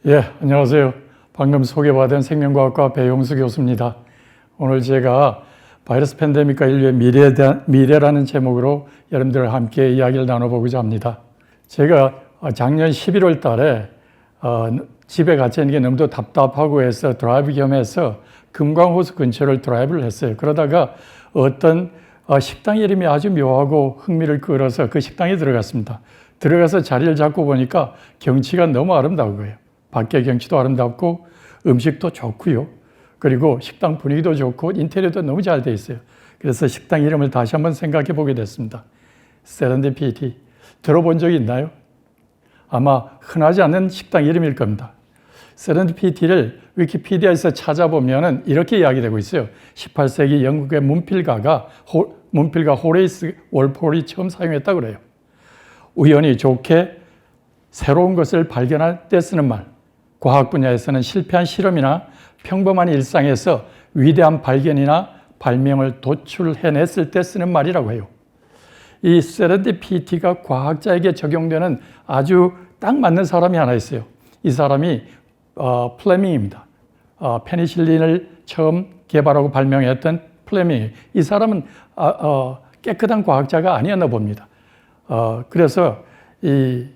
예, 안녕하세요. 방금 소개받은 생명과학과 배용수 교수입니다. 오늘 제가 바이러스 팬데믹과 인류의 미래라는 제목으로 여러분들과 함께 이야기를 나눠보고자 합니다. 제가 작년 11월 달에 집에 갇혀 있는 게 너무 답답하고 해서 드라이브 겸해서 금강호수 근처를 드라이브를 했어요. 그러다가 어떤 식당 이름이 아주 묘하고 흥미를 끌어서 그 식당에 들어갔습니다. 들어가서 자리를 잡고 보니까 경치가 너무 아름다운 거예요. 밖의 경치도 아름답고 음식도 좋고요. 그리고 식당 분위기도 좋고 인테리어도 너무 잘 돼 있어요. 그래서 식당 이름을 다시 한번 생각해 보게 됐습니다. 세렌디피티. 들어본 적이 있나요? 아마 흔하지 않은 식당 이름일 겁니다. 세렌디피티를 위키피디아에서 찾아보면 이렇게 이야기되고 있어요. 18세기 영국의 문필가 호레이스 월폴이 처음 사용했다고 그래요. 우연히 좋게 새로운 것을 발견할 때 쓰는 말. 과학 분야에서는 실패한 실험이나 평범한 일상에서 위대한 발견이나 발명을 도출해냈을 때 쓰는 말이라고 해요. 이 세렌디피티가 과학자에게 적용되는 아주 딱 맞는 사람이 하나 있어요. 이 사람이 플레밍입니다. 페니실린을 처음 개발하고 발명했던 플레밍. 이 사람은 깨끗한 과학자가 아니었나 봅니다. 그래서 이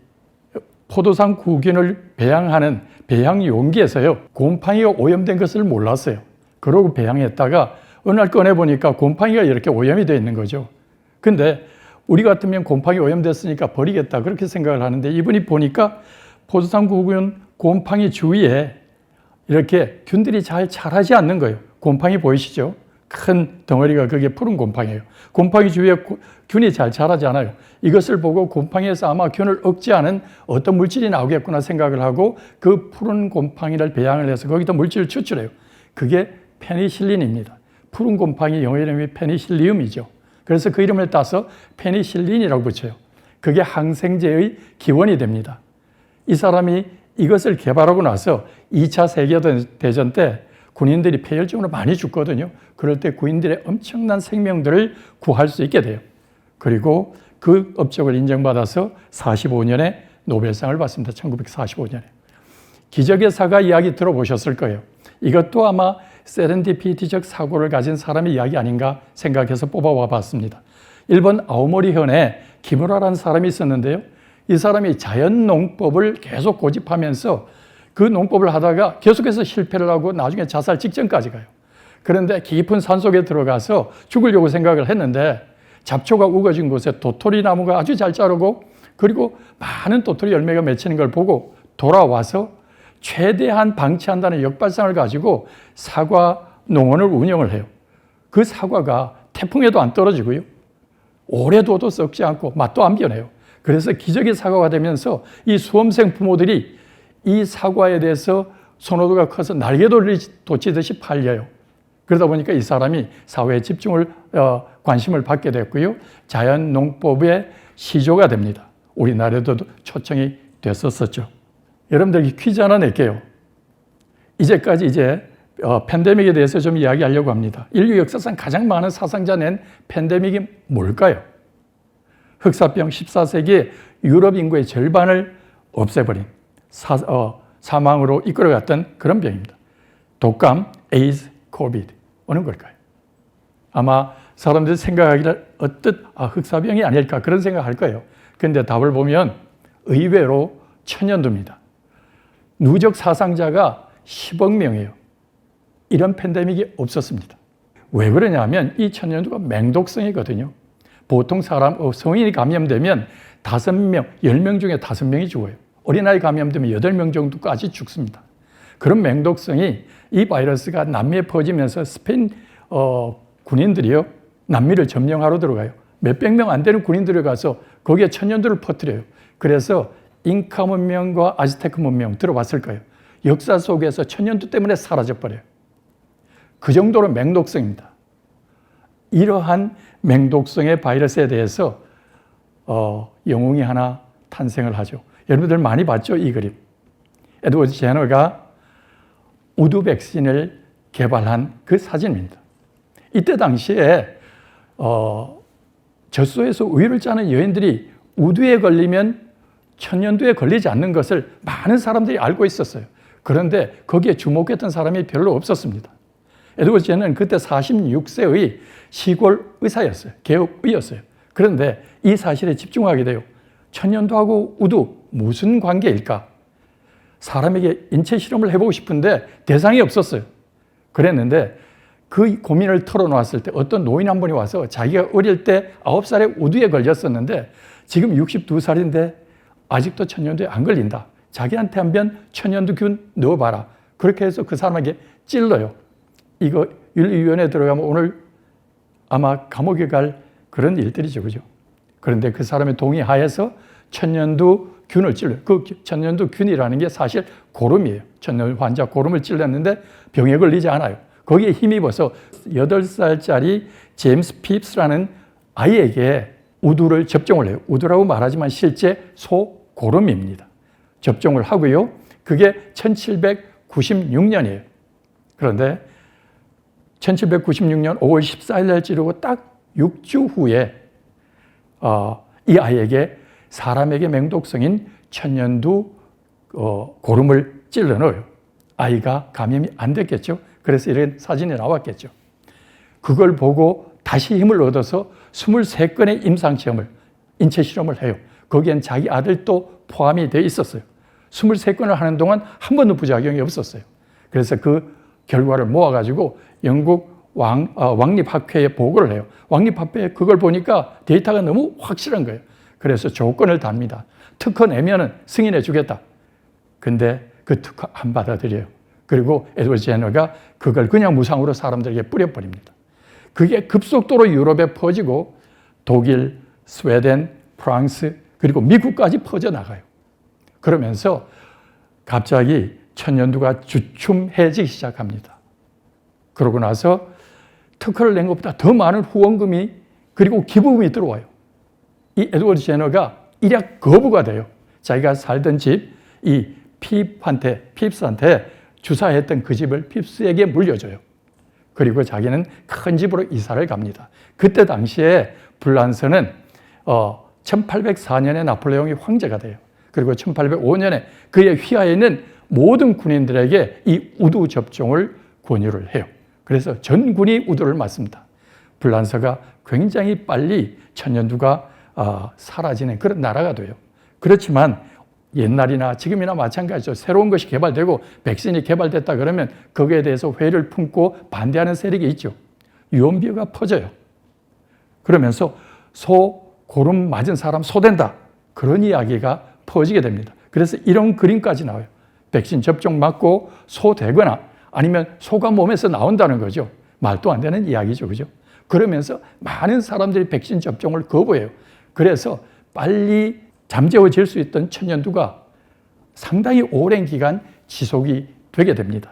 포도상 구균을 배양하는 배양 용기에서요, 곰팡이가 오염된 것을 몰랐어요. 그러고 배양했다가 어느 날 꺼내보니까 곰팡이가 이렇게 오염이 되어 있는 거죠. 근데 우리 같으면 곰팡이 오염됐으니까 버리겠다 그렇게 생각을 하는데 이분이 보니까 포도상 구균 곰팡이 주위에 이렇게 균들이 잘 자라지 않는 거예요. 곰팡이 보이시죠? 큰 덩어리가 그게 푸른 곰팡이에요. 곰팡이 주위에 균이 잘 자라지 않아요. 이것을 보고 곰팡이에서 아마 균을 억제하는 어떤 물질이 나오겠구나 생각을 하고 그 푸른 곰팡이를 배양을 해서 거기다 물질을 추출해요. 그게 페니실린입니다. 푸른 곰팡이 영어 이름이 페니실리움이죠. 그래서 그 이름을 따서 페니실린이라고 붙여요. 그게 항생제의 기원이 됩니다. 이 사람이 이것을 개발하고 나서 2차 세계대전 때 군인들이 폐혈증으로 많이 죽거든요. 그럴 때 군인들의 엄청난 생명들을 구할 수 있게 돼요. 그리고 그 업적을 인정받아서 45년에 노벨상을 받습니다. 1945년에. 기적의 사과 이야기 들어보셨을 거예요. 이것도 아마 세렌디피티적 사고를 가진 사람의 이야기 아닌가 생각해서 뽑아와 봤습니다. 일본 아오모리현에 기무라라는 사람이 있었는데요. 이 사람이 자연농법을 계속 고집하면서 그 농법을 하다가 계속해서 실패를 하고 나중에 자살 직전까지 가요. 그런데 깊은 산속에 들어가서 죽으려고 생각을 했는데 잡초가 우거진 곳에 도토리 나무가 아주 잘 자라고 그리고 많은 도토리 열매가 맺히는 걸 보고 돌아와서 최대한 방치한다는 역발상을 가지고 사과 농원을 운영을 해요. 그 사과가 태풍에도 안 떨어지고요. 오래 둬도 썩지 않고 맛도 안 변해요. 그래서 기적의 사과가 되면서 이 수험생 부모들이 이 사과에 대해서 선호도가 커서 날개돌이 돋치듯이 팔려요. 그러다 보니까 이 사람이 사회에 관심을 받게 됐고요. 자연농법의 시조가 됩니다. 우리나라에도 초청이 됐었죠. 여러분들 퀴즈 하나 낼게요. 이제까지 팬데믹에 대해서 좀 이야기하려고 합니다. 인류 역사상 가장 많은 사상자 낸 팬데믹이 뭘까요? 흑사병 14세기에 유럽 인구의 절반을 없애버린 사망으로 이끌어갔던 그런 병입니다. 독감, 에이즈, 코비드 어느 걸까요? 아마 사람들이 생각하기를 흑사병이 아닐까 그런 생각할 거예요. 그런데 답을 보면 의외로 천연두입니다. 누적 사상자가 10억 명이에요. 이런 팬데믹이 없었습니다. 왜 그러냐면 이 천연두가 맹독성이거든요. 보통 성인이 감염되면 5명, 10명 중에 5명이 죽어요. 어린아이 감염되면 8명 정도까지 죽습니다. 그런 맹독성이 이 바이러스가 남미에 퍼지면서 스페인 군인들이요. 남미를 점령하러 들어가요. 몇백 명 안 되는 군인들이 가서 거기에 천연두를 퍼뜨려요. 그래서 잉카 문명과 아즈테크 문명 들어봤을 거예요. 역사 속에서 천연두 때문에 사라져버려요. 그 정도로 맹독성입니다. 이러한 맹독성의 바이러스에 대해서 영웅이 하나 탄생을 하죠. 여러분들 많이 봤죠? 이 그림. 에드워드 제너가 우두 백신을 개발한 그 사진입니다. 이때 당시에 젖소에서 우유를 짜는 여인들이 우두에 걸리면 천연두에 걸리지 않는 것을 많은 사람들이 알고 있었어요. 그런데 거기에 주목했던 사람이 별로 없었습니다. 에드워드 제너는 그때 46세의 시골 의사였어요. 개업의였어요. 그런데 이 사실에 집중하게 돼요. 천연두하고 우두 무슨 관계일까? 사람에게 인체 실험을 해보고 싶은데 대상이 없었어요. 그랬는데 그 고민을 털어놓았을 때 어떤 노인 한 분이 와서 자기가 어릴 때 9살에 우두에 걸렸었는데 지금 62살인데 아직도 천연두에 안 걸린다. 자기한테 한번 천연두균 넣어봐라. 그렇게 해서 그 사람에게 찔러요. 이거 윤리위원회에 들어가면 오늘 아마 감옥에 갈 그런 일들이죠. 그죠? 그런데 그 사람의 동의하에서 천연두균을 찔러요. 그 천연두균이라는 게 사실 고름이에요. 천연 환자 고름을 찔렀는데 병에 걸리지 않아요. 거기에 힘입어서 8살짜리 제임스 핍스라는 아이에게 우두를 접종을 해요. 우두라고 말하지만 실제 소고름입니다. 접종을 하고요. 그게 1796년이에요. 그런데 1796년 5월 14일 날 찌르고 딱 6주 후에 이 아이에게 사람에게 맹독성인 천연두 고름을 찔러 넣어요. 아이가 감염이 안 됐겠죠. 그래서 이런 사진이 나왔겠죠. 그걸 보고 다시 힘을 얻어서 23건의 임상시험을, 인체 실험을 해요. 거기엔 자기 아들도 포함이 되어 있었어요. 23건을 하는 동안 한 번도 부작용이 없었어요. 그래서 그 결과를 모아가지고 영국 왕립학회에 보고를 해요. 왕립학회에 그걸 보니까 데이터가 너무 확실한 거예요. 그래서 조건을 답니다. 특허 내면은 승인해 주겠다. 근데 그 특허 안 받아들여요. 그리고 에드워드 제너가 그걸 그냥 무상으로 사람들에게 뿌려버립니다. 그게 급속도로 유럽에 퍼지고 독일, 스웨덴, 프랑스 그리고 미국까지 퍼져나가요. 그러면서 갑자기 천연두가 주춤해지기 시작합니다. 그러고 나서 특허를 낸 것보다 더 많은 후원금이 그리고 기부금이 들어와요. 이 에드워드 제너가 일약 거부가 돼요. 자기가 살던 집, 이 핍스한테 주사했던 그 집을 핍스에게 물려줘요. 그리고 자기는 큰 집으로 이사를 갑니다. 그때 당시에 불란서는 1804년에 나폴레옹이 황제가 돼요. 그리고 1805년에 그의 휘하에 있는 모든 군인들에게 이 우두 접종을 권유를 해요. 그래서 전 군이 우두를 맞습니다. 불란서가 굉장히 빨리 천연두가 사라지는 그런 나라가 돼요. 그렇지만 옛날이나 지금이나 마찬가지죠. 새로운 것이 개발되고 백신이 개발됐다 그러면 거기에 대해서 회의를 품고 반대하는 세력이 있죠. 유언비어가 퍼져요. 그러면서 고름 맞은 사람 소된다. 그런 이야기가 퍼지게 됩니다. 그래서 이런 그림까지 나와요. 백신 접종 맞고 소되거나 아니면 소가 몸에서 나온다는 거죠. 말도 안 되는 이야기죠. 그죠? 그러면서 많은 사람들이 백신 접종을 거부해요. 그래서 빨리 잠재워질 수 있던 천연두가 상당히 오랜 기간 지속이 되게 됩니다.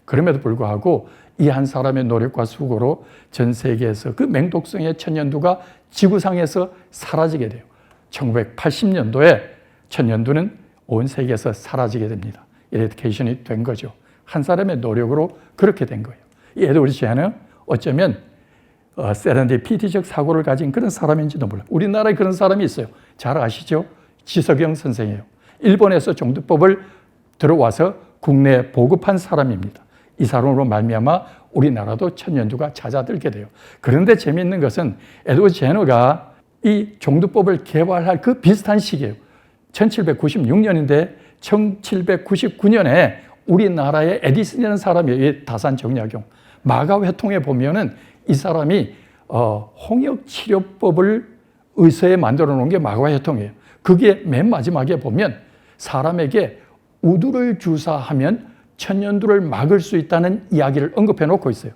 그럼에도 불구하고 이 한 사람의 노력과 수고로 전 세계에서 그 맹독성의 천연두가 지구상에서 사라지게 돼요. 1980년도에 천연두는 온 세계에서 사라지게 됩니다. 이레디케이션이 된 거죠. 한 사람의 노력으로 그렇게 된 거예요. 이 에드워드 제너는 어쩌면 세렌디피티적 사고를 가진 그런 사람인지도 몰라요. 우리나라에 그런 사람이 있어요. 잘 아시죠? 지석영 선생이에요. 일본에서 종두법을 들어와서 국내에 보급한 사람입니다. 이 사람으로 말미암아 우리나라도 천연두가 잦아들게 돼요. 그런데 재미있는 것은 에드워드 제너가 이 종두법을 개발할 그 비슷한 시기예요. 1796년인데 1799년에 우리나라의 에디슨이라는 사람이 다산정약용 마가회통에 보면은 이 사람이 홍역치료법을 의서에 만들어 놓은 게 마가회통이에요. 그게 맨 마지막에 보면 사람에게 우두를 주사하면 천연두를 막을 수 있다는 이야기를 언급해 놓고 있어요.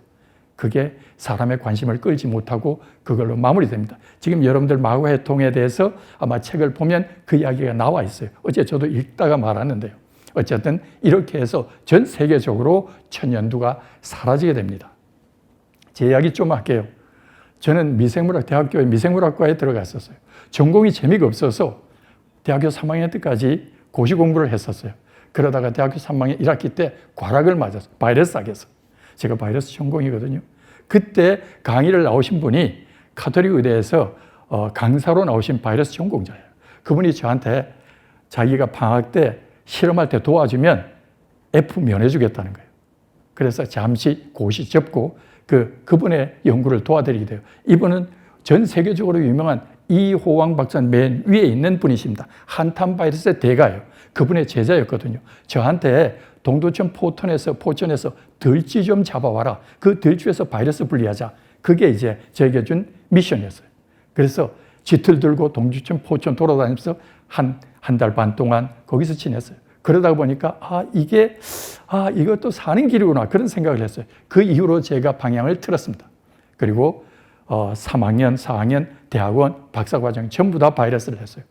그게 사람의 관심을 끌지 못하고 그걸로 마무리됩니다. 지금 여러분들 마가회통에 대해서 아마 책을 보면 그 이야기가 나와 있어요. 어제 저도 읽다가 말았는데요. 어쨌든 이렇게 해서 전 세계적으로 천연두가 사라지게 됩니다. 제 이야기 좀 할게요. 저는 대학교의 미생물학과에 들어갔었어요. 전공이 재미가 없어서 대학교 3학년 때까지 고시 공부를 했었어요. 그러다가 대학교 3학년 1학기 때 과락을 맞았어요. 바이러스 학에서. 제가 바이러스 전공이거든요. 그때 강의를 나오신 분이 가톨릭 의대에서 강사로 나오신 바이러스 전공자예요. 그분이 저한테 자기가 방학 때 실험할 때 도와주면 F 면해주겠다는 거예요. 그래서 잠시 고시 접고 그분의 연구를 도와드리게 돼요. 이분은 전 세계적으로 유명한 이호왕 박사는 맨 위에 있는 분이십니다. 한탄 바이러스의 대가예요. 그분의 제자였거든요. 저한테 동두천 포천에서 들쥐 좀 잡아와라. 그 들쥐에서 바이러스 분리하자. 그게 이제 저에게 준 미션이었어요. 그래서 짙을 들고 동두천 포천 돌아다니면서 한 달 반 동안 거기서 지냈어요. 그러다 보니까 이것도 사는 길이구나 그런 생각을 했어요. 그 이후로 제가 방향을 틀었습니다. 그리고 3학년, 4학년, 대학원, 박사과정 전부 다 바이러스를 했어요.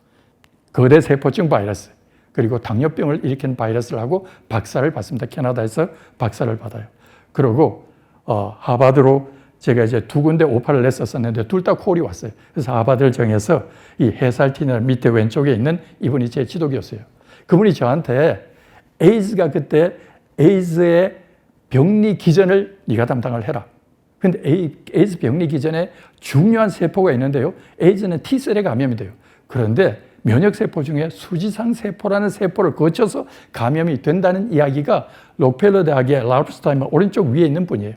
거대 세포증 바이러스, 그리고 당뇨병을 일으킨 바이러스를 하고 박사를 받습니다. 캐나다에서 박사를 받아요. 그리고 하버드로 제가 이제 2군데 오파를 냈었는데 둘 다 콜이 왔어요. 그래서 하버드를 정해서 이 해살티널 밑에 왼쪽에 있는 이분이 제 지도교수예요. 그분이 저한테 그때 에이즈의 병리 기전을 네가 담당을 해라. 근데 에이즈 병리 기전에 중요한 세포가 있는데요. 에이즈는 T셀에 감염이 돼요. 그런데 면역세포 중에 수지상 세포라는 세포를 거쳐서 감염이 된다는 이야기가 록펠러 대학의 랄프 스타인먼 오른쪽 위에 있는 분이에요.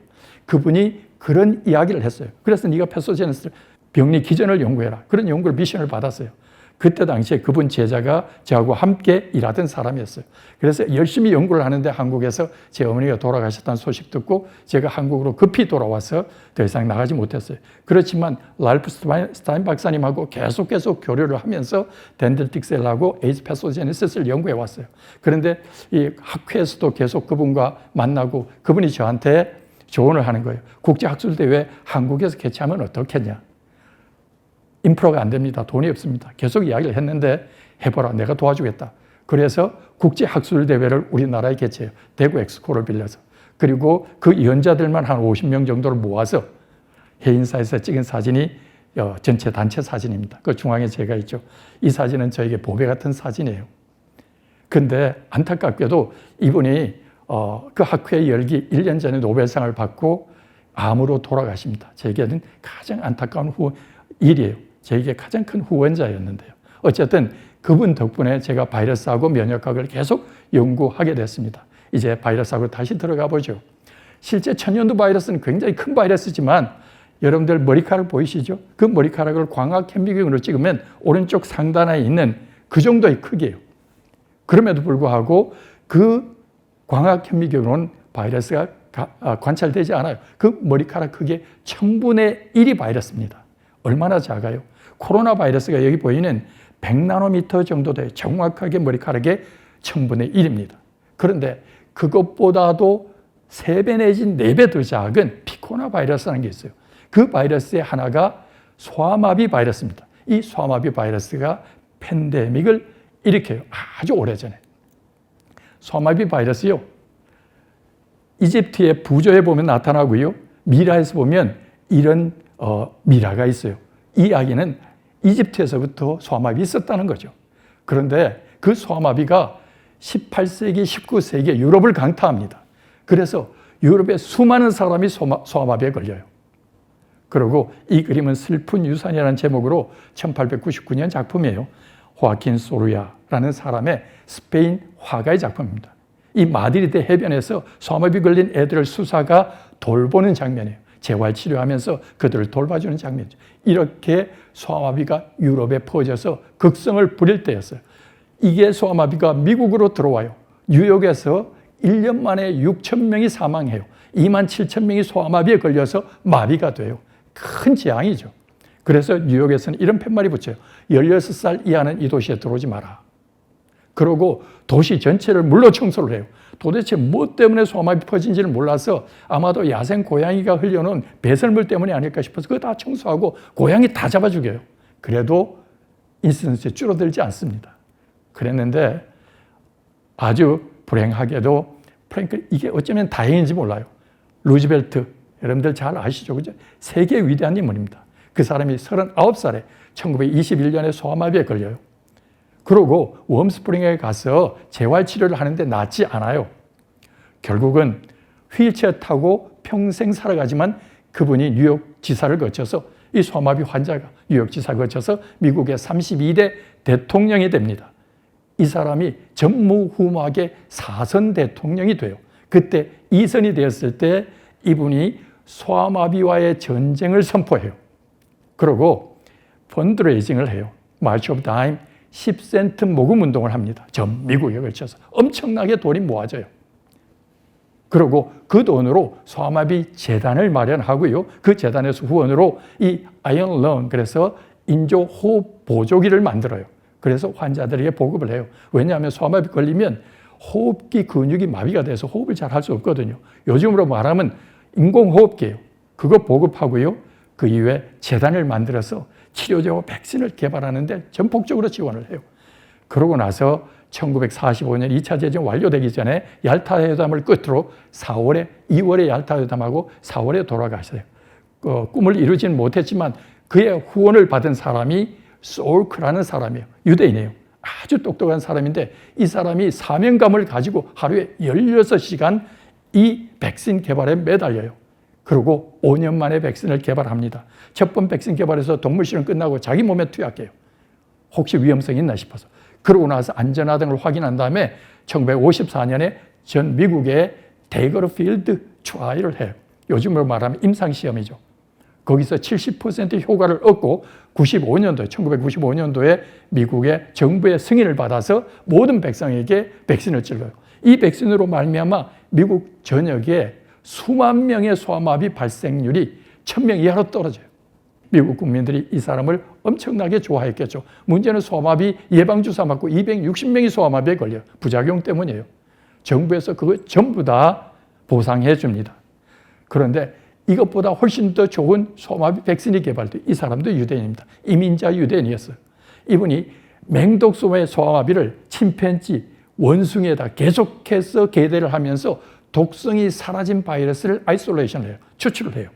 그분이 그런 이야기를 했어요. 그래서 네가 패소제네스 병리 기전을 연구해라. 그런 연구를 미션을 받았어요. 그때 당시에 그분 제자가 저하고 함께 일하던 사람이었어요. 그래서 열심히 연구를 하는데 한국에서 제 어머니가 돌아가셨다는 소식 듣고 제가 한국으로 급히 돌아와서 더 이상 나가지 못했어요. 그렇지만 랄프 스타인 박사님하고 계속 교류를 하면서 덴드리틱셀하고 에이즈 패소제네시스를 연구해 왔어요. 그런데 이 학회에서도 계속 그분과 만나고 그분이 저한테 조언을 하는 거예요. 국제학술대회 한국에서 개최하면 어떻겠냐. 인프라가 안 됩니다. 돈이 없습니다. 계속 이야기를 했는데 해보라. 내가 도와주겠다. 그래서 국제학술대회를 우리나라에 개최해요. 대구 엑스코를 빌려서. 그리고 그 연자들만 한 50명 정도를 모아서 해인사에서 찍은 사진이 전체 단체 사진입니다. 그 중앙에 제가 있죠. 이 사진은 저에게 보배 같은 사진이에요. 근데 안타깝게도 이분이 그 학회 열기 1년 전에 노벨상을 받고 암으로 돌아가십니다. 제게는 가장 안타까운 일이에요. 제게 가장 큰 후원자였는데요. 어쨌든 그분 덕분에 제가 바이러스하고 면역학을 계속 연구하게 됐습니다. 이제 바이러스하고 다시 들어가 보죠. 실제 천연두 바이러스는 굉장히 큰 바이러스지만 여러분들 머리카락 보이시죠? 그 머리카락을 광학 현미경으로 찍으면 오른쪽 상단에 있는 그 정도의 크기예요. 그럼에도 불구하고 그 광학 현미경으로는 바이러스가 관찰되지 않아요. 그 머리카락 크기의 1000분의 1이 바이러스입니다. 얼마나 작아요? 코로나 바이러스가 여기 보이는 100나노미터 정도 돼요. 정확하게 머리카락의 1000분의 1입니다. 그런데 그것보다도 3배 내지 4배 더 작은 피코나 바이러스라는 게 있어요. 그 바이러스의 하나가 소아마비 바이러스입니다. 이 소아마비 바이러스가 팬데믹을 일으켜요. 아주 오래전에. 소아마비 바이러스요. 이집트의 부조에 보면 나타나고요. 미라에서 보면 이런 미라가 있어요. 이 이야기는 이집트에서부터 소아마비 있었다는 거죠. 그런데 그 소아마비가 18세기, 19세기에 유럽을 강타합니다. 그래서 유럽의 수많은 사람이 소아마비에 걸려요. 그리고 이 그림은 슬픈 유산이라는 제목으로 1899년 작품이에요. 호아킨 소르야라는 사람의 스페인 화가의 작품입니다. 이 마드리드 해변에서 소아마비 걸린 애들을 수사가 돌보는 장면이에요. 재활치료하면서 그들을 돌봐주는 장면이죠. 이렇게 소아마비가 유럽에 퍼져서 극성을 부릴 때였어요. 이게 소아마비가 미국으로 들어와요. 뉴욕에서 1년 만에 6,000명이 사망해요. 27,000명이 소아마비에 걸려서 마비가 돼요. 큰 재앙이죠. 그래서 뉴욕에서는 이런 팻말이 붙여요. 16살 이하는 이 도시에 들어오지 마라. 그러고 도시 전체를 물로 청소를 해요. 도대체 뭐 때문에 소아마비 퍼진지를 몰라서 아마도 야생 고양이가 흘려놓은 배설물 때문이 아닐까 싶어서 그거 다 청소하고 고양이 다 잡아 죽여요. 그래도 인시던스 줄어들지 않습니다. 그랬는데 아주 불행하게도 이게 어쩌면 다행인지 몰라요. 루즈벨트, 여러분들 잘 아시죠? 그죠? 세계 위대한 인물입니다. 그 사람이 39살에 1921년에 소아마비에 걸려요. 그러고 웜스프링에 가서 재활치료를 하는데 낫지 않아요. 결국은 휠체어 타고 평생 살아가지만 그분이 뉴욕 지사를 거쳐서 이 소아마비 환자가 뉴욕 지사를 거쳐서 미국의 32대 대통령이 됩니다. 이 사람이 전무후무하게 4선 대통령이 돼요. 그때 2선이 되었을 때 이분이 소아마비와의 전쟁을 선포해요. 그리고 펀드레이징을 해요. 마치 오브 타임 10센트 모금 운동을 합니다. 전 미국에 걸쳐서 엄청나게 돈이 모아져요. 그리고 그 돈으로 소아마비 재단을 마련하고요. 그 재단에서 후원으로 이 아이언 런, 그래서 인조 호흡 보조기를 만들어요. 그래서 환자들에게 보급을 해요. 왜냐하면 소아마비 걸리면 호흡기 근육이 마비가 돼서 호흡을 잘 할 수 없거든요. 요즘으로 말하면 인공호흡기예요. 그거 보급하고요. 그 이후에 재단을 만들어서 치료제와 백신을 개발하는데 전폭적으로 지원을 해요. 그러고 나서 1945년 2차 대전이 완료되기 전에 얄타 회담을 끝으로 2월에 얄타 회담하고 4월에 돌아가셨어요. 꿈을 이루지는 못했지만 그의 후원을 받은 사람이 소울크라는 사람이에요. 유대인이에요. 아주 똑똑한 사람인데 이 사람이 사명감을 가지고 하루에 16시간 이 백신 개발에 매달려요. 그리고 5년 만에 백신을 개발합니다. 첫 번 백신 개발해서 동물 실험 끝나고 자기 몸에 투약해요. 혹시 위험성이 있나 싶어서. 그러고 나서 안전하다는 걸 확인한 다음에 1954년에 전 미국의 데이거필드 트라이를 해요. 요즘으로 말하면 임상시험이죠. 거기서 70% 효과를 얻고 1995년도에 미국의 정부의 승인을 받아서 모든 백성에게 백신을 찔러요. 이 백신으로 말미암아 미국 전역에 수만 명의 소아마비 발생률이 1000명 이하로 떨어져요. 미국 국민들이 이 사람을 엄청나게 좋아했겠죠. 문제는 소아마비 예방주사 맞고 260명이 소아마비에 걸려요. 부작용 때문이에요. 정부에서 그거 전부 다 보상해 줍니다. 그런데 이것보다 훨씬 더 좋은 소아마비 백신이 개발돼. 이 사람도 유대인입니다. 이민자 유대인이었어요. 이분이 맹독소의 소아마비를 침팬지, 원숭이에다 계속해서 개대를 하면서 독성이 사라진 바이러스를 아이솔레이션을 해요. 추출을 해요.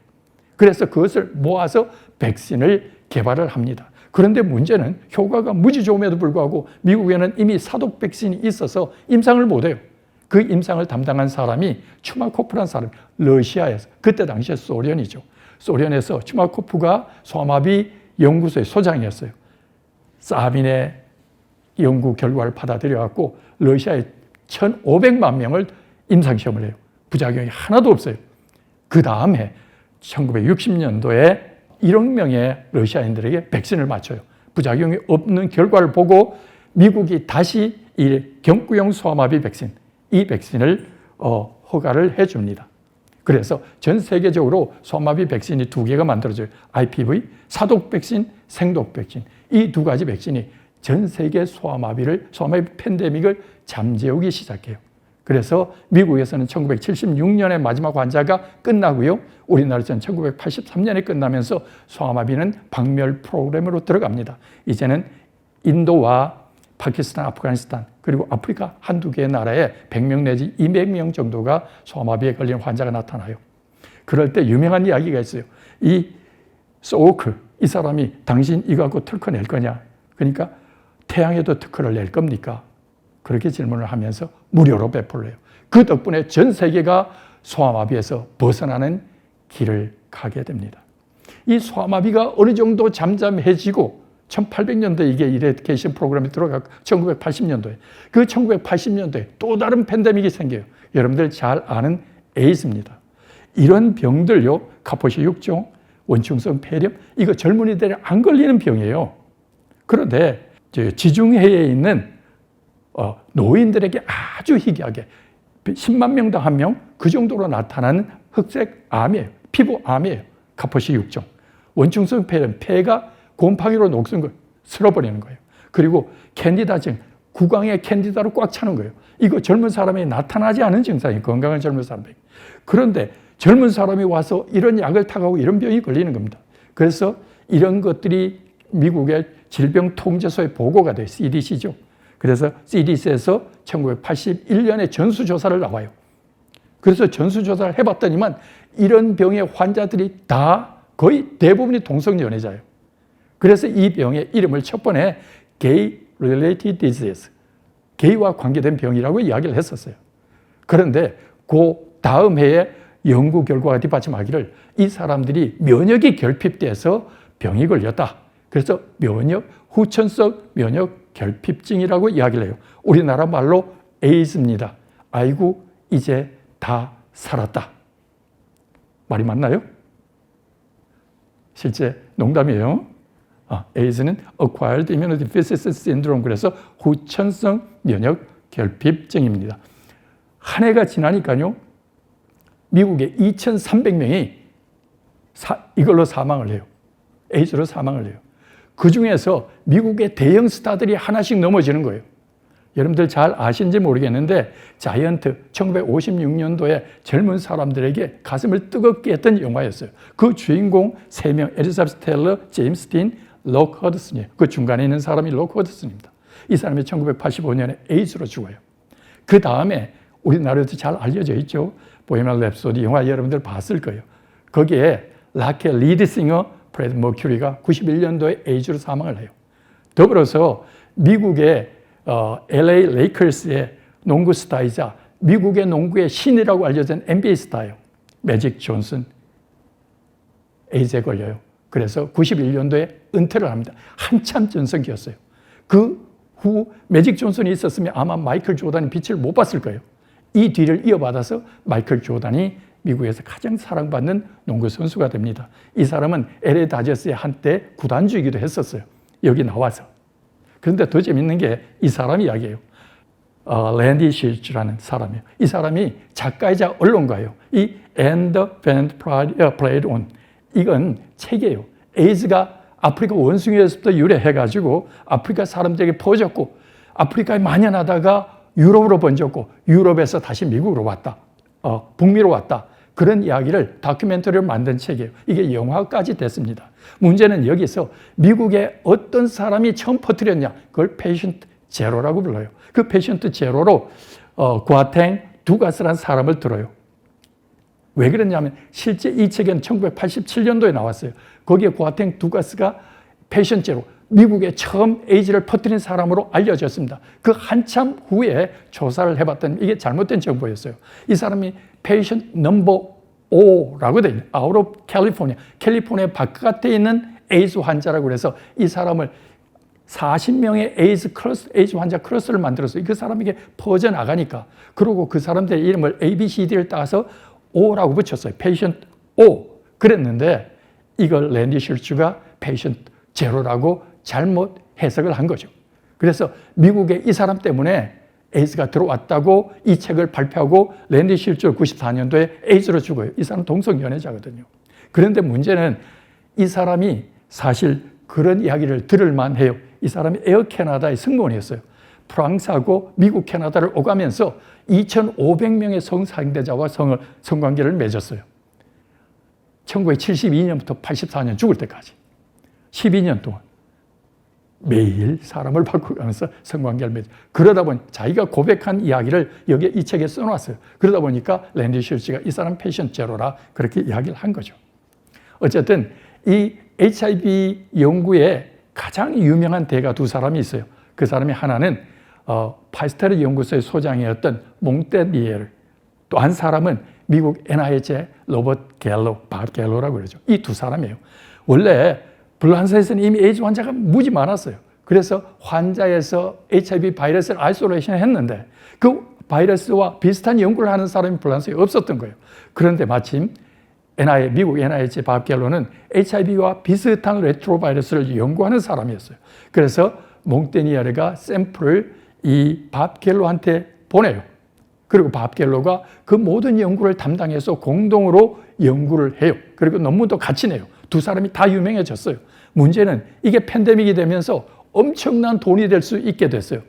그래서 그것을 모아서 백신을 개발을 합니다. 그런데 문제는 효과가 무지 좋음에도 불구하고 미국에는 이미 사독 백신이 있어서 임상을 못해요. 그 임상을 담당한 사람이 추마코프라는 사람, 러시아에서, 그때 당시에 소련이죠. 소련에서 추마코프가 소아마비 연구소의 소장이었어요. 사빈의 연구 결과를 받아들여갖고 러시아에 1,500만 명을 임상시험을 해요. 부작용이 하나도 없어요. 그 다음에 1960년도에 1억 명의 러시아인들에게 백신을 맞춰요. 부작용이 없는 결과를 보고 미국이 다시 이 경구용 소아마비 백신, 이 백신을 허가를 해줍니다. 그래서 전 세계적으로 소아마비 백신이 2개가 만들어져요. IPV, 사독 백신, 생독 백신. 이 2가지 백신이 전 세계 소아마비 팬데믹을 잠재우기 시작해요. 그래서 미국에서는 1976년에 마지막 환자가 끝나고요. 우리나라에서는 1983년에 끝나면서 소아마비는 박멸 프로그램으로 들어갑니다. 이제는 인도와 파키스탄, 아프가니스탄, 그리고 아프리카 한두 개의 나라에 100명 내지 200명 정도가 소아마비에 걸린 환자가 나타나요. 그럴 때 유명한 이야기가 있어요. 이 소우크, 이 사람이 당신 이거 갖고 특허 낼 거냐? 그러니까 태양에도 특허를 낼 겁니까? 그렇게 질문을 하면서 무료로 배포를 해요. 그 덕분에 전 세계가 소아마비에서 벗어나는 길을 가게 됩니다. 이 소아마비가 어느 정도 잠잠해지고 1800년도에 이게 이레디케이션 프로그램에 들어가고 1980년도에 그 1980년도에 또 다른 팬데믹이 생겨요. 여러분들 잘 아는 에이즈입니다. 이런 병들요. 카포시 6종, 원충성 폐렴, 이거 젊은이들이 안 걸리는 병이에요. 그런데 지중해에 있는 노인들에게 아주 희귀하게 10만 명당 1명 그 정도로 나타나는 흑색 암이에요. 피부암이에요. 카포시 6종. 원충성 폐렴, 폐가 곰팡이로 녹슨 걸 쓸어버리는 거예요. 그리고 캔디다증, 구강에 캔디다로 꽉 차는 거예요. 이거 젊은 사람이 나타나지 않은 증상이에요. 건강한 젊은 사람에게. 그런데 젊은 사람이 와서 이런 약을 타가고 이런 병이 걸리는 겁니다. 그래서 이런 것들이 미국의 질병통제소에 보고가 돼요. CDC죠. 그래서 CDC에서 1981년에 전수조사를 나와요. 그래서 전수조사를 해봤더니만 이런 병의 환자들이 다 거의 대부분이 동성연애자예요. 그래서 이 병의 이름을 첫 번에 Gay Related Disease, 게이와 관계된 병이라고 이야기를 했었어요. 그런데 그 다음 해에 연구 결과가 뒷받침하기를 이 사람들이 면역이 결핍돼서 병이 걸렸다. 그래서 후천성 면역 결핍증이라고 이야기를 해요. 우리나라 말로 에이즈입니다. 아이고 이제 다 살았다. 말이 맞나요? 실제 농담이에요. 에이즈는 Acquired Immunodeficiency Syndrome, 그래서 후천성 면역 결핍증입니다. 한 해가 지나니까요, 미국에 2,300명이 이걸로 사망을 해요. 에이즈로 사망을 해요. 그 중에서 미국의 대형 스타들이 하나씩 넘어지는 거예요. 여러분들 잘 아시는지 모르겠는데 자이언트 1956년도에 젊은 사람들에게 가슴을 뜨겁게 했던 영화였어요. 그 주인공 3명, 엘리자베스 테일러, 제임스 딘, 록 허드슨이에요. 그 중간에 있는 사람이 록 허드슨입니다. 이 사람이 1985년에 에이즈로 죽어요. 그 다음에 우리나라에도 잘 알려져 있죠. 보헤미안 랩소디 영화 여러분들 봤을 거예요. 거기에 라켈 리드싱어, 프레드 머큐리가 91년도에 에이즈로 사망을 해요. 더불어서 미국의 LA 레이커스의 농구 스타이자 미국의 농구의 신이라고 알려진 NBA 스타예요. 매직 존슨, 에이즈에 걸려요. 그래서 91년도에 은퇴를 합니다. 한참 전성기였어요. 그 후 매직 존슨이 있었으면 아마 마이클 조던이 빛을 못 봤을 거예요. 이 뒤를 이어받아서 마이클 조던이 미국에서 가장 사랑받는 농구 선수가 됩니다. 이 사람은 LA 다저스의 한때 구단주이기도 했었어요. 여기 나와서. 그런데 더 재밌는 게 이 사람 이야기예요. 랜디 실즈라는 사람이에요. 이 사람이 작가이자 언론가예요. 이 And the Band Played On, 이건 책이에요. 에이즈가 아프리카 원숭이에서부터 유래해가지고 아프리카 사람들에게 퍼졌고 아프리카에 만연하다가 유럽으로 번졌고 유럽에서 다시 미국으로 왔다. 북미로 왔다. 그런 이야기를 다큐멘터리로 만든 책이에요. 이게 영화까지 됐습니다. 문제는 여기서 미국의 어떤 사람이 처음 퍼뜨렸냐. 그걸 페이션트 제로라고 불러요. 그 페이션트 제로로 과탱 두가스라는 사람을 들어요. 왜 그랬냐면 실제 이 책은 1987년도에 나왔어요. 거기에 과탱 두가스가 페이션트 제로, 미국에 처음 에이즈를 퍼뜨린 사람으로 알려졌습니다. 그 한참 후에 조사를 해봤더니 이게 잘못된 정보였어요. 이 사람이 페이션트 넘버 5라고 돼 있는, 아웃 오브 캘리포니아 바깥에 있는 에이즈 환자라고 그래서 이 사람을 40명의 에이즈 환자 클러스를 만들었어요. 그 사람에게 퍼져나가니까. 그리고 그 사람들의 이름을 ABCD를 따서 O라고 붙였어요. 페이션트 O. 그랬는데 이걸 랜디 실츠가 페이션트 제로라고 잘못 해석을 한 거죠. 그래서 미국에 이 사람 때문에 에이즈가 들어왔다고 이 책을 발표하고 랜디 실츠 94년도에 에이즈로 죽어요. 이 사람 동성연애자거든요. 그런데 문제는 이 사람이 사실 그런 이야기를 들을만 해요. 이 사람이 에어 캐나다의 승무원이었어요. 프랑스하고 미국 캐나다를 오가면서 2,500명의 성상대자와 성관계를 맺었어요. 1972년부터 84년 죽을 때까지 12년 동안 매일 사람을 바꾸면서 성관계를 맺어요. 그러다 보니 자기가 고백한 이야기를 여기에 이 책에 써놨어요. 그러다 보니까 랜디 실츠가 이 사람 페이션트 제로라 그렇게 이야기를 한 거죠. 어쨌든 이 HIV 연구에 가장 유명한 대가 두 사람이 있어요. 그 사람이 하나는 파스테르 연구소의 소장이었던 몽테니에르, 또 한 사람은 미국 NIH의 로버트 갤로, 밥 갤로라고 그러죠. 이 두 사람이에요. 원래 불란서에서는 이미 에이즈 환자가 무지 많았어요. 그래서 환자에서 HIV 바이러스를 아이솔레이션 했는데 그 바이러스와 비슷한 연구를 하는 사람이 불란서에 없었던 거예요. 그런데 마침 미국 NIH 밥 갤로는 HIV와 비슷한 레트로바이러스를 연구하는 사람이었어요. 그래서 몽테니에르가 샘플을 이 밥 갤로한테 보내요. 그리고 밥 갤로가 그 모든 연구를 담당해서 공동으로 연구를 해요. 그리고 논문도 같이 내요. 두 사람이 다 유명해졌어요. 문제는 이게 팬데믹이 되면서 엄청난 돈이 될 수 있게 됐어요.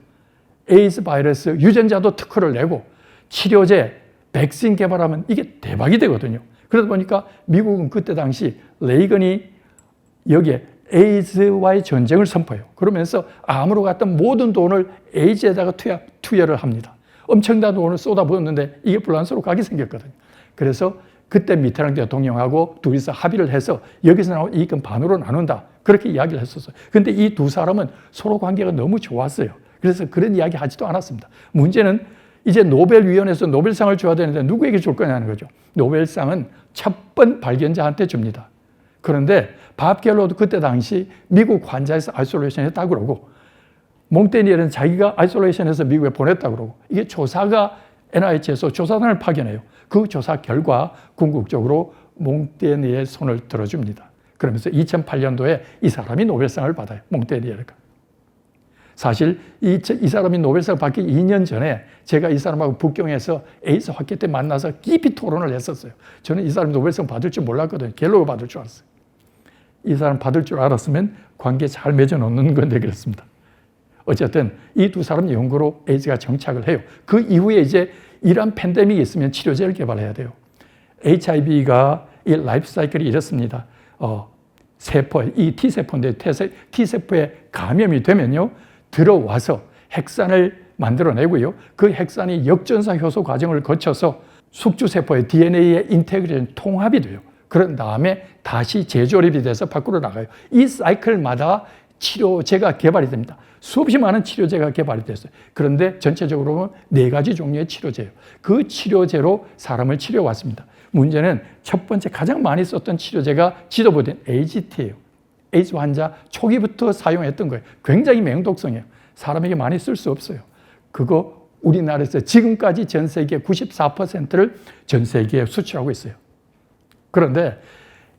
에이즈 바이러스 유전자도 특허를 내고 치료제, 백신 개발하면 이게 대박이 되거든요. 그러다 보니까 미국은 그때 당시 레이건이 여기에 에이즈와의 전쟁을 선포해요. 그러면서 암으로 갔던 모든 돈을 에이즈에다가 투여를 합니다. 엄청난 돈을 쏟아부었는데 이게 불란서로 가게 생겼거든요. 그래서 그때 미테랑 대통령하고 둘이서 합의를 해서 여기서 나온 이익은 반으로 나눈다. 그렇게 이야기를 했었어요. 그런데 이 두 사람은 서로 관계가 너무 좋았어요. 그래서 그런 이야기 하지도 않았습니다. 문제는 이제 노벨위원회에서 노벨상을 줘야 되는데 누구에게 줄 거냐는 거죠. 노벨상은 첫 번 발견자한테 줍니다. 그런데 밥 갤로도 그때 당시 미국 환자에서 아이솔레이션 했다고 그러고 몽테니에르는 자기가 아이솔레이션해서 미국에 보냈다고 그러고, 이게 조사가 NIH에서 조사단을 파견해요. 그 조사 결과 궁극적으로 몽테니에르의 손을 들어줍니다. 그러면서 2008년도에 이 사람이 노벨상을 받아요. 몽테니에르가. 사실 이 사람이 노벨상을 받기 2년 전에 제가 이 사람하고 북경에서 에이즈 학회 때 만나서 깊이 토론을 했었어요. 저는 이 사람이 노벨상 받을 줄 몰랐거든요. 갤로가 받을 줄 알았어요. 이 사람 받을 줄 알았으면 관계 잘 맺어놓는 건데 그랬습니다. 어쨌든 이 두 사람 연구로 에이즈가 정착을 해요. 그 이후에 이제 이런 팬데믹이 있으면 치료제를 개발해야 돼요. HIV가 이 라이프 사이클이 이렇습니다. 세포, 이 T세포인데 T세포에 감염이 되면요. 들어와서 핵산을 만들어내고요. 그 핵산이 역전사 효소 과정을 거쳐서 숙주세포의 DNA의 인테그레이션 통합이 돼요. 그런 다음에 다시 재조립이 돼서 밖으로 나가요. 이 사이클마다 치료제가 개발이 됩니다. 수없이 많은 치료제가 개발이 됐어요. 그런데 전체적으로 보면 4가지 종류의 치료제예요. 그 치료제로 사람을 치료해왔습니다. 문제는 첫 번째 가장 많이 썼던 치료제가 지도부된 AZT예요. 에이즈 환자 초기부터 사용했던 거예요. 굉장히 맹독성이에요. 사람에게 많이 쓸 수 없어요. 그거 우리나라에서 지금까지 전 세계 94%를 전 세계에 수출하고 있어요. 그런데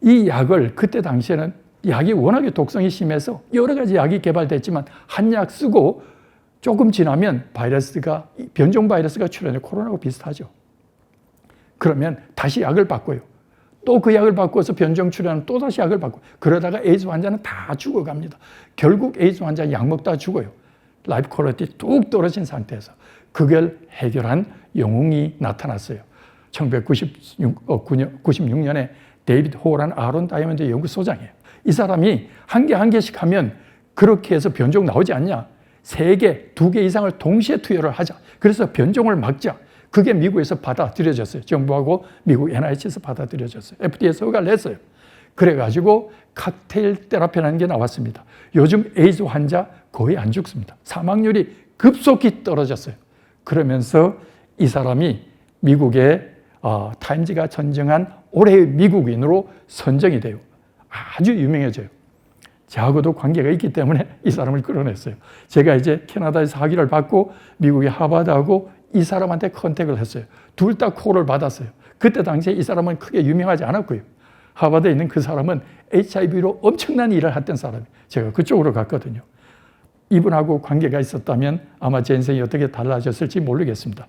이 약을 그때 당시에는 약이 워낙에 독성이 심해서 여러 가지 약이 개발됐지만 한 약 쓰고 조금 지나면 변종 바이러스가 출현해요. 코로나하고 비슷하죠. 그러면 다시 약을 바꿔요. 또 그 약을 바꿔서 변종 출현하면 또 다시 약을 바꿔요. 그러다가 에이즈 환자는 다 죽어갑니다. 결국 에이즈 환자 약 먹다 죽어요. 라이프 퀄리티 뚝 떨어진 상태에서. 그걸 해결한 영웅이 나타났어요. 1996년에 데이비드 호란 아론 다이아몬드 연구소장이에요. 이 사람이 한 개씩 하면 그렇게 해서 변종 나오지 않냐. 3개, 2개 이상을 동시에 투여를 하자. 그래서 변종을 막자. 그게 미국에서 받아들여졌어요. 정부하고 미국 NIH에서 받아들여졌어요. FDA에서 허가를 냈어요. 그래가지고 칵테일 테라피라는 게 나왔습니다. 요즘 에이즈 환자 거의 안 죽습니다. 사망률이 급속히 떨어졌어요. 그러면서 이 사람이 미국의 타임즈가 선정한 올해의 미국인으로 선정이 돼요. 아주 유명해져요. 저하고도 관계가 있기 때문에 이 사람을 끌어냈어요. 제가 이제 캐나다에서 학위를 받고 미국의 하버드하고 이 사람한테 컨택을 했어요. 둘 다 콜을 받았어요. 그때 당시에 이 사람은 크게 유명하지 않았고요. 하버드에 있는 그 사람은 HIV로 엄청난 일을 했던 사람이에요. 제가 그쪽으로 갔거든요. 이분하고 관계가 있었다면 아마 제 인생이 어떻게 달라졌을지 모르겠습니다.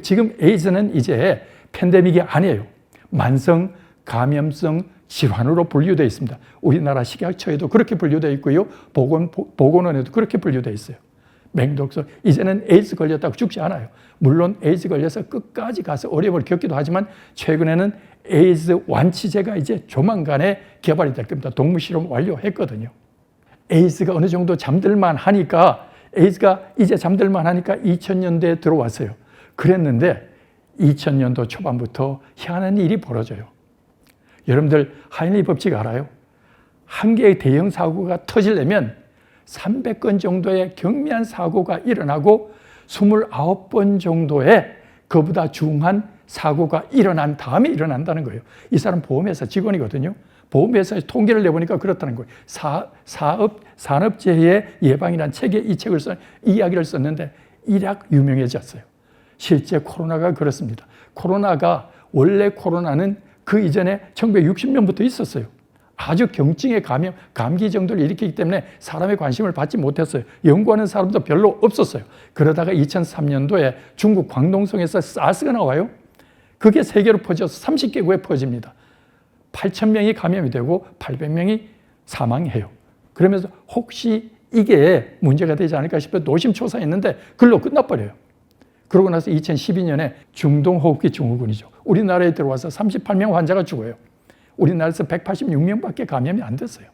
지금 에이즈는 이제 팬데믹이 아니에요. 만성 감염성 질환으로 분류되어 있습니다. 우리나라 식약처에도 그렇게 분류되어 있고요. 보건원에도 그렇게 분류되어 있어요. 맹독성. 이제는 에이즈 걸렸다고 죽지 않아요. 물론 에이즈 걸려서 끝까지 가서 어려움을 겪기도 하지만 최근에는 에이즈 완치제가 이제 조만간에 개발이 될 겁니다. 동물 실험 완료했거든요. 에이즈가 어느 정도 잠들만 하니까 2000년대에 들어왔어요. 그랬는데 2000년도 초반부터 희한한 일이 벌어져요. 여러분들 하인리 법칙 알아요? 한 개의 대형 사고가 터지려면 300건 정도의 경미한 사고가 일어나고 29번 정도의 그보다 중한 사고가 일어난 다음에 일어난다는 거예요. 이 사람 보험회사 직원이거든요. 보험회사에서 통계를 내보니까 그렇다는 거예요. 산업재해 예방이라는 책에 이 이야기를 썼는데 일약 유명해졌어요. 실제 코로나가 그렇습니다. 원래 코로나는 그 이전에 1960년부터 있었어요. 아주 경증의 감기 정도를 일으키기 때문에 사람의 관심을 받지 못했어요. 연구하는 사람도 별로 없었어요. 그러다가 2003년도에 중국 광동성에서 사스가 나와요. 그게 세계로 퍼져서 30개국에 퍼집니다. 8,000명이 감염이 되고 800명이 사망해요. 그러면서 혹시 이게 문제가 되지 않을까 싶어 노심초사했는데 글로 끝나버려요. 그러고 나서 2012년에 중동호흡기 증후군이죠. 우리나라에 들어와서 38명 환자가 죽어요. 우리나라에서 186명밖에 감염이 안 됐어요.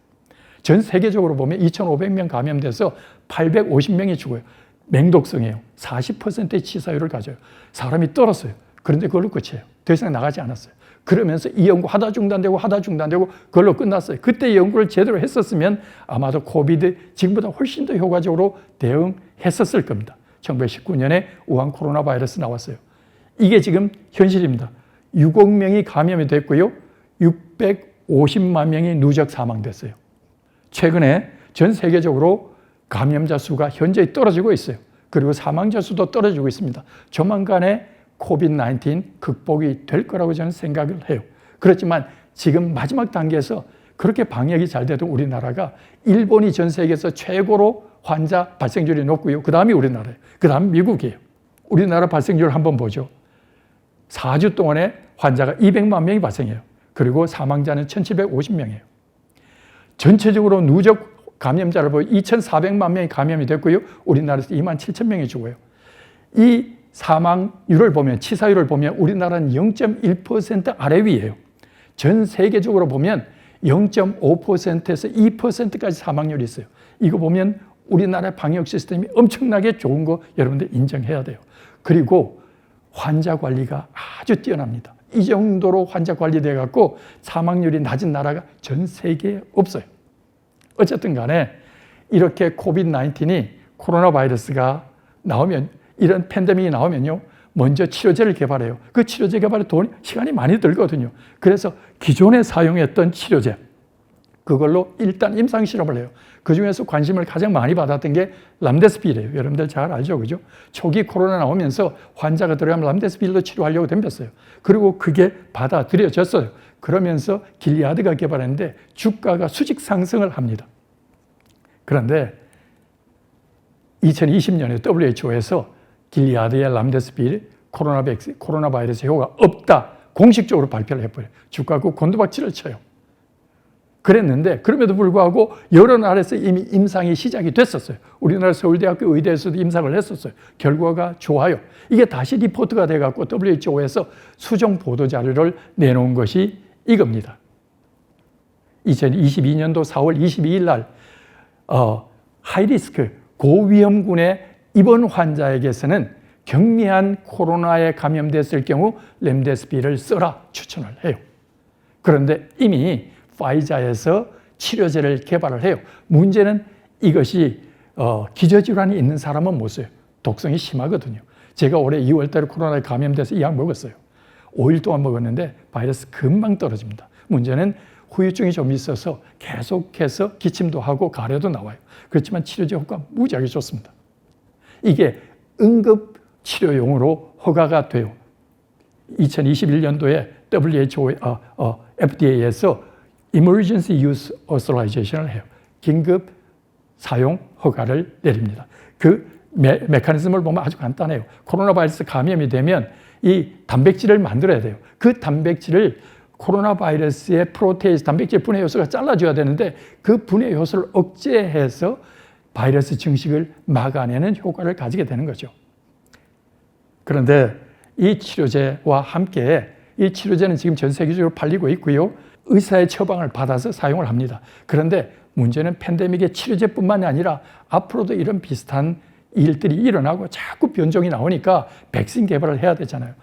전 세계적으로 보면 2,500명 감염돼서 850명이 죽어요. 맹독성이에요. 40%의 치사율을 가져요. 사람이 떨었어요. 그런데 그걸로 끝이에요. 더 이상 나가지 않았어요. 그러면서 이 연구 하다 중단되고 그걸로 끝났어요. 그때 연구를 제대로 했었으면 아마도 코비드 지금보다 훨씬 더 효과적으로 대응했었을 겁니다. 1919년에 우한 코로나 바이러스 나왔어요. 이게 지금 현실입니다. 6억 명이 감염이 됐고요. 650만 명이 누적 사망됐어요. 최근에 전 세계적으로 감염자 수가 현저히 떨어지고 있어요. 그리고 사망자 수도 떨어지고 있습니다. 조만간에 코비드-19 극복이 될 거라고 저는 생각을 해요. 그렇지만 지금 마지막 단계에서 그렇게 방역이 잘 돼도 우리나라가 일본이 전 세계에서 최고로 환자 발생률이 높고요. 그 다음이 우리나라예요. 그 다음 미국이에요. 우리나라 발생률 한번 보죠. 4주 동안에 환자가 200만 명이 발생해요. 그리고 사망자는 1,750명이에요. 전체적으로 누적 감염자를 보면 2,400만 명이 감염이 됐고요. 우리나라에서 27,000명이 죽어요. 이 사망률을 보면, 치사율을 보면 우리나라는 0.1% 아래 위예요. 전 세계적으로 보면 0.5%에서 2%까지 사망률이 있어요. 이거 보면 우리나라의 방역 시스템이 엄청나게 좋은 거 여러분들 인정해야 돼요. 그리고 환자 관리가 아주 뛰어납니다. 이 정도로 환자 관리돼 갖고 사망률이 낮은 나라가 전 세계에 없어요. 어쨌든 간에 이렇게 코비드-19이 코로나 바이러스가 나오면, 이런 팬데믹이 나오면요, 먼저 치료제를 개발해요. 그 치료제 개발에 시간이 많이 들거든요. 그래서 기존에 사용했던 치료제, 그걸로 일단 임상 실험을 해요. 그중에서 관심을 가장 많이 받았던 게 람데스빌이에요. 여러분들 잘 알죠, 그죠? 초기 코로나 나오면서 환자가 들어가면 람데스빌로 치료하려고 덤볐어요. 그리고 그게 받아들여졌어요. 그러면서 길리아드가 개발했는데 주가가 수직 상승을 합니다. 그런데 2020년에 WHO에서 길리아드의 람데스빌 코로나 바이러스 효과가 없다 공식적으로 발표를 해버려요. 주가가 곤두박질을 쳐요. 그랬는데 그럼에도 불구하고 여러 나라에서 이미 임상이 시작이 됐었어요. 우리나라 서울대학교 의대에서도 임상을 했었어요. 결과가 좋아요. 이게 다시 리포트가 돼갖고 WHO에서 수정 보도자료를 내놓은 것이 이겁니다. 2022년도 4월 22일 날 하이리스크 고위험군의 입원 환자에게서는 경미한 코로나에 감염됐을 경우 렘데스비를 써라 추천을 해요. 그런데 이미 파이자에서 치료제를 개발을 해요. 문제는 이것이 기저질환이 있는 사람은 못 써요. 독성이 심하거든요. 제가 올해 2월 달에 코로나에 감염돼서 이 약 먹었어요. 5일 동안 먹었는데 바이러스 금방 떨어집니다. 문제는 후유증이 좀 있어서 계속해서 기침도 하고 가래도 나와요. 그렇지만 치료제 효과가 무지하게 좋습니다. 이게 응급 치료용으로 허가가 돼요. 2021년도에 WHO, FDA에서 Emergency Use Authorization을 해요. 긴급 사용 허가를 내립니다. 그 메커니즘을 보면 아주 간단해요. 코로나 바이러스 감염이 되면 이 단백질을 만들어야 돼요. 그 단백질을 코로나 바이러스의 프로테이스, 단백질 분해 요소가 잘라줘야 되는데 그 분해 요소를 억제해서 바이러스 증식을 막아내는 효과를 가지게 되는 거죠. 그런데 이 치료제와 함께, 이 치료제는 지금 전 세계적으로 팔리고 있고요. 의사의 처방을 받아서 사용을 합니다. 그런데 문제는 팬데믹의 치료제뿐만이 아니라 앞으로도 이런 비슷한 일들이 일어나고 자꾸 변종이 나오니까 백신 개발을 해야 되잖아요.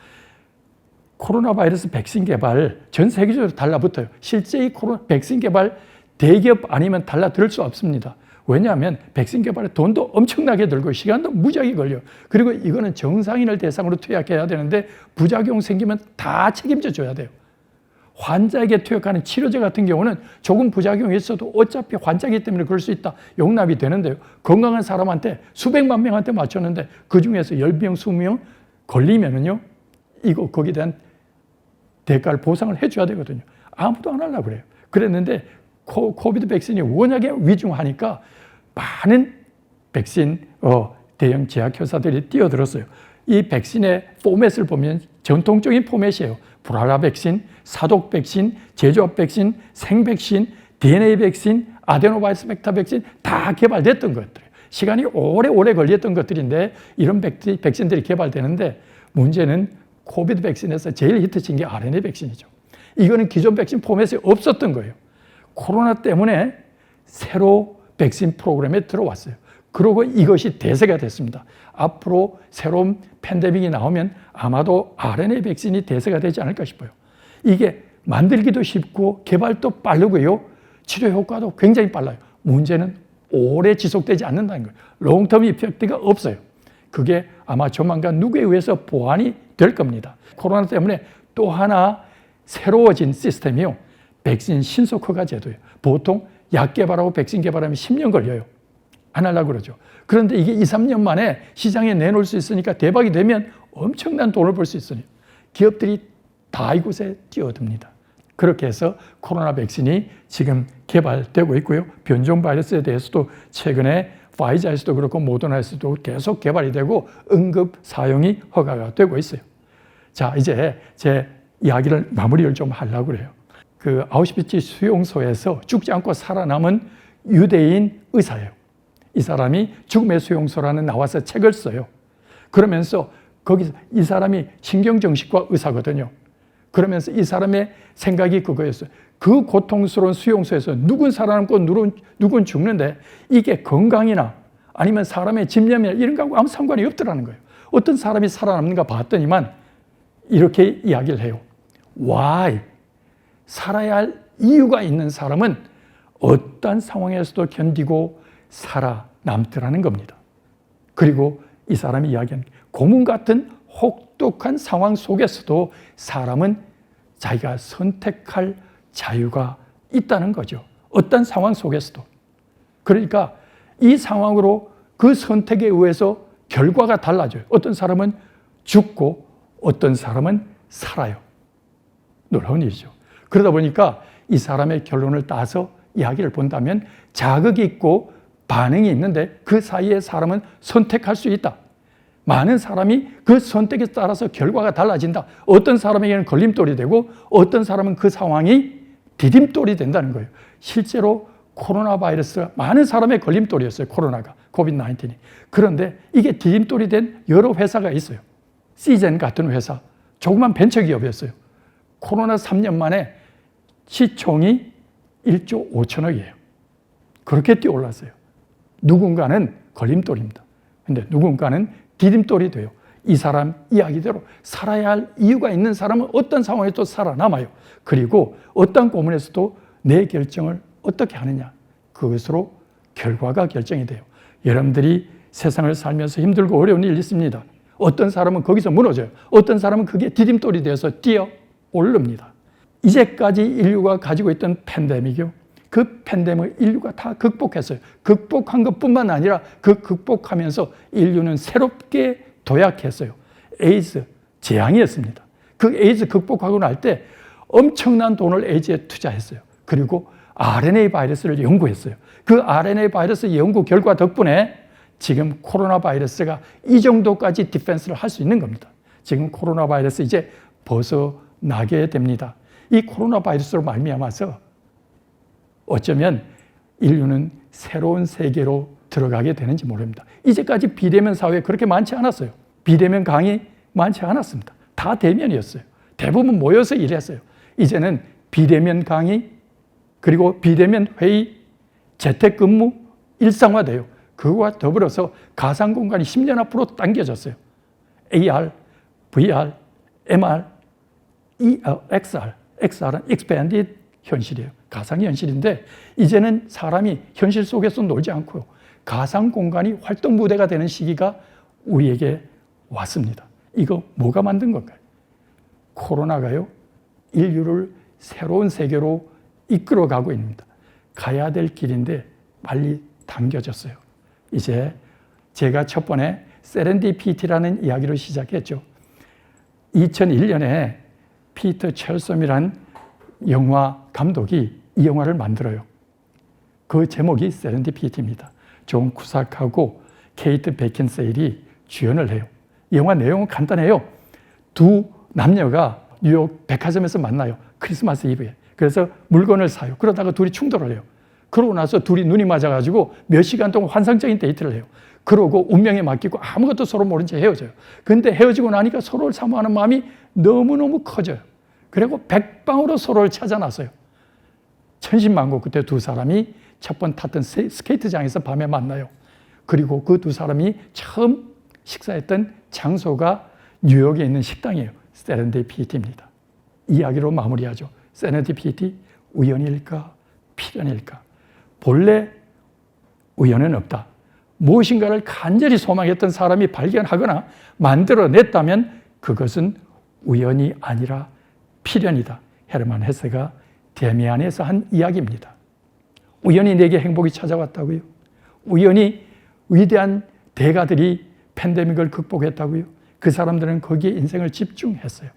코로나 바이러스 백신 개발 전 세계적으로 달라붙어요. 실제 이 코로나 백신 개발 대기업 아니면 달라들 수 없습니다. 왜냐하면 백신 개발에 돈도 엄청나게 들고 시간도 무지하게 걸려요. 그리고 이거는 정상인을 대상으로 투약해야 되는데 부작용 생기면 다 책임져 줘야 돼요. 환자에게 투약하는 치료제 같은 경우는 조금 부작용이 있어도 어차피 환자이기 때문에 그럴 수 있다. 용납이 되는데요. 건강한 사람한테 수백만 명한테 맞췄는데 그중에서 10명, 20명 걸리면은요. 이거 거기에 대한 대가를 보상을 해줘야 되거든요. 아무도 안 하려고 그래요. 그랬는데 코비드 백신이 워낙에 위중하니까 많은 백신 대형 제약회사들이 뛰어들었어요. 이 백신의 포맷을 보면 전통적인 포맷이에요. 불알아 백신, 사독 백신, 제조업 백신, 생백신, DNA 백신, 아데노바이러스 벡터 백신 다 개발됐던 것들이에요. 시간이 오래 걸렸던 것들인데 이런 백신들이 개발되는데 문제는 코비드 백신에서 제일 히트친 게 RNA 백신이죠. 이거는 기존 백신 포맷이 없었던 거예요. 코로나 때문에 새로 백신 프로그램에 들어왔어요. 그리고 이것이 대세가 됐습니다. 앞으로 새로운 팬데믹이 나오면 아마도 RNA 백신이 대세가 되지 않을까 싶어요. 이게 만들기도 쉽고 개발도 빠르고요. 치료 효과도 굉장히 빨라요. 문제는 오래 지속되지 않는다는 거예요. 롱텀 이펙트가 없어요. 그게 아마 조만간 누구에 의해서 보완이 될 겁니다. 코로나 때문에 또 하나 새로워진 시스템이요. 백신 신속 허가 제도예요. 보통 약 개발하고 백신 개발하면 10년 걸려요. 안 하려고 그러죠. 그런데 이게 2, 3년 만에 시장에 내놓을 수 있으니까 대박이 되면 엄청난 돈을 벌 수 있으니 기업들이 다 이곳에 뛰어듭니다. 그렇게 해서 코로나 백신이 지금 개발되고 있고요. 변종 바이러스에 대해서도 최근에 파이자에서도 그렇고 모더나에서도 계속 개발이 되고 응급 사용이 허가가 되고 있어요. 자, 이제 제 이야기를 마무리를 좀 하려고 그래요. 그 아우슈비츠 수용소에서 죽지 않고 살아남은 유대인 의사예요. 이 사람이 죽음의 수용소라는 나와서 책을 써요. 그러면서 거기서 이 사람이 신경정신과 의사거든요. 그러면서 이 사람의 생각이 그거였어요. 그 고통스러운 수용소에서 누군 살아남고 누군 죽는데 이게 건강이나 아니면 사람의 집념이나 이런 거하고 아무 상관이 없더라는 거예요. 어떤 사람이 살아남는가 봤더니만 이렇게 이야기를 해요. Why? 살아야 할 이유가 있는 사람은 어떠한 상황에서도 견디고 살아남더라는 겁니다. 그리고 이 사람이 이야기하는 고문 같은 혹독한 상황 속에서도 사람은 자기가 선택할 자유가 있다는 거죠. 어떤 상황 속에서도. 그러니까 이 상황으로 그 선택에 의해서 결과가 달라져요. 어떤 사람은 죽고 어떤 사람은 살아요. 놀라운 일이죠. 그러다 보니까 이 사람의 결론을 따서 이야기를 본다면 자극이 있고 반응이 있는데 그 사이에 사람은 선택할 수 있다. 많은 사람이 그 선택에 따라서 결과가 달라진다. 어떤 사람에게는 걸림돌이 되고 어떤 사람은 그 상황이 디딤돌이 된다는 거예요. 실제로 코로나 바이러스가 많은 사람의 걸림돌이었어요. 코로나가, 코비드-19이. 그런데 이게 디딤돌이 된 여러 회사가 있어요. 시젠 같은 회사, 조그만 벤처기업이었어요. 코로나 3년 만에 시총이 1조 5천억이에요. 그렇게 뛰어올랐어요. 누군가는 걸림돌입니다. 근데 누군가는 디딤돌이 돼요. 이 사람 이야기대로 살아야 할 이유가 있는 사람은 어떤 상황에도 살아남아요. 그리고 어떤 고문에서도 내 결정을 어떻게 하느냐. 그것으로 결과가 결정이 돼요. 여러분들이 세상을 살면서 힘들고 어려운 일이 있습니다. 어떤 사람은 거기서 무너져요. 어떤 사람은 그게 디딤돌이 되어서 뛰어 오릅니다. 이제까지 인류가 가지고 있던 팬데믹이요. 그 팬데믹을 인류가 다 극복했어요. 극복한 것뿐만 아니라 그 극복하면서 인류는 새롭게 도약했어요. 에이즈 재앙이었습니다. 그 에이즈 극복하고 날 때 엄청난 돈을 에이즈에 투자했어요. 그리고 RNA 바이러스를 연구했어요. 그 RNA 바이러스 연구 결과 덕분에 지금 코로나 바이러스가 이 정도까지 디펜스를 할 수 있는 겁니다. 지금 코로나 바이러스 이제 벗어나게 됩니다. 이 코로나 바이러스로 말미암아서 어쩌면 인류는 새로운 세계로 들어가게 되는지 모릅니다. 이제까지 비대면 사회 그렇게 많지 않았어요. 비대면 강의 많지 않았습니다. 다 대면이었어요. 대부분 모여서 일했어요. 이제는 비대면 강의 그리고 비대면 회의, 재택근무 일상화돼요. 그거와 더불어서 가상공간이 10년 앞으로 당겨졌어요. AR, VR, MR, XR, XR은 Expanded 현실이에요. 가상현실인데 이제는 사람이 현실 속에서 놀지 않고요. 가상공간이 활동 무대가 되는 시기가 우리에게 왔습니다. 이거 뭐가 만든 건가요? 코로나가요. 인류를 새로운 세계로 이끌어가고 있습니다. 가야 될 길인데 빨리 당겨졌어요. 이제 제가 첫 번에 세렌디피티라는 이야기를 시작했죠. 2001년에 피터 첼섬이라는 영화 감독이 이 영화를 만들어요. 그 제목이 세렌디피티입니다. 존 쿠삭하고 케이트 베킨세일이 주연을 해요. 이 영화 내용은 간단해요. 두 남녀가 뉴욕 백화점에서 만나요. 크리스마스 이브에. 그래서 물건을 사요. 그러다가 둘이 충돌을 해요. 그러고 나서 둘이 눈이 맞아가지고 몇 시간 동안 환상적인 데이트를 해요. 그러고 운명에 맡기고 아무것도 서로 모른 채 헤어져요. 근데 헤어지고 나니까 서로를 사모하는 마음이 너무너무 커져요. 그리고 백방으로 서로를 찾아 나서요. 천신만고 그때 두 사람이 첫 번 탔던 스케이트장에서 밤에 만나요. 그리고 그 두 사람이 처음 식사했던 장소가 뉴욕에 있는 식당이에요. 세렌디피티입니다. 이야기로 마무리하죠. 세렌디피티, 우연일까? 필연일까? 본래 우연은 없다. 무엇인가를 간절히 소망했던 사람이 발견하거나 만들어냈다면 그것은 우연이 아니라 필연이다. 헤르만 헤세가 데미안에서 한 이야기입니다. 우연히 내게 행복이 찾아왔다고요? 우연히 위대한 대가들이 팬데믹을 극복했다고요. 그 사람들은 거기에 인생을 집중했어요.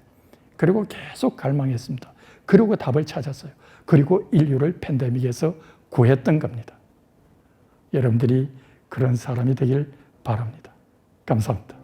그리고 계속 갈망했습니다. 그리고 답을 찾았어요. 그리고 인류를 팬데믹에서 구했던 겁니다. 여러분들이 그런 사람이 되길 바랍니다. 감사합니다.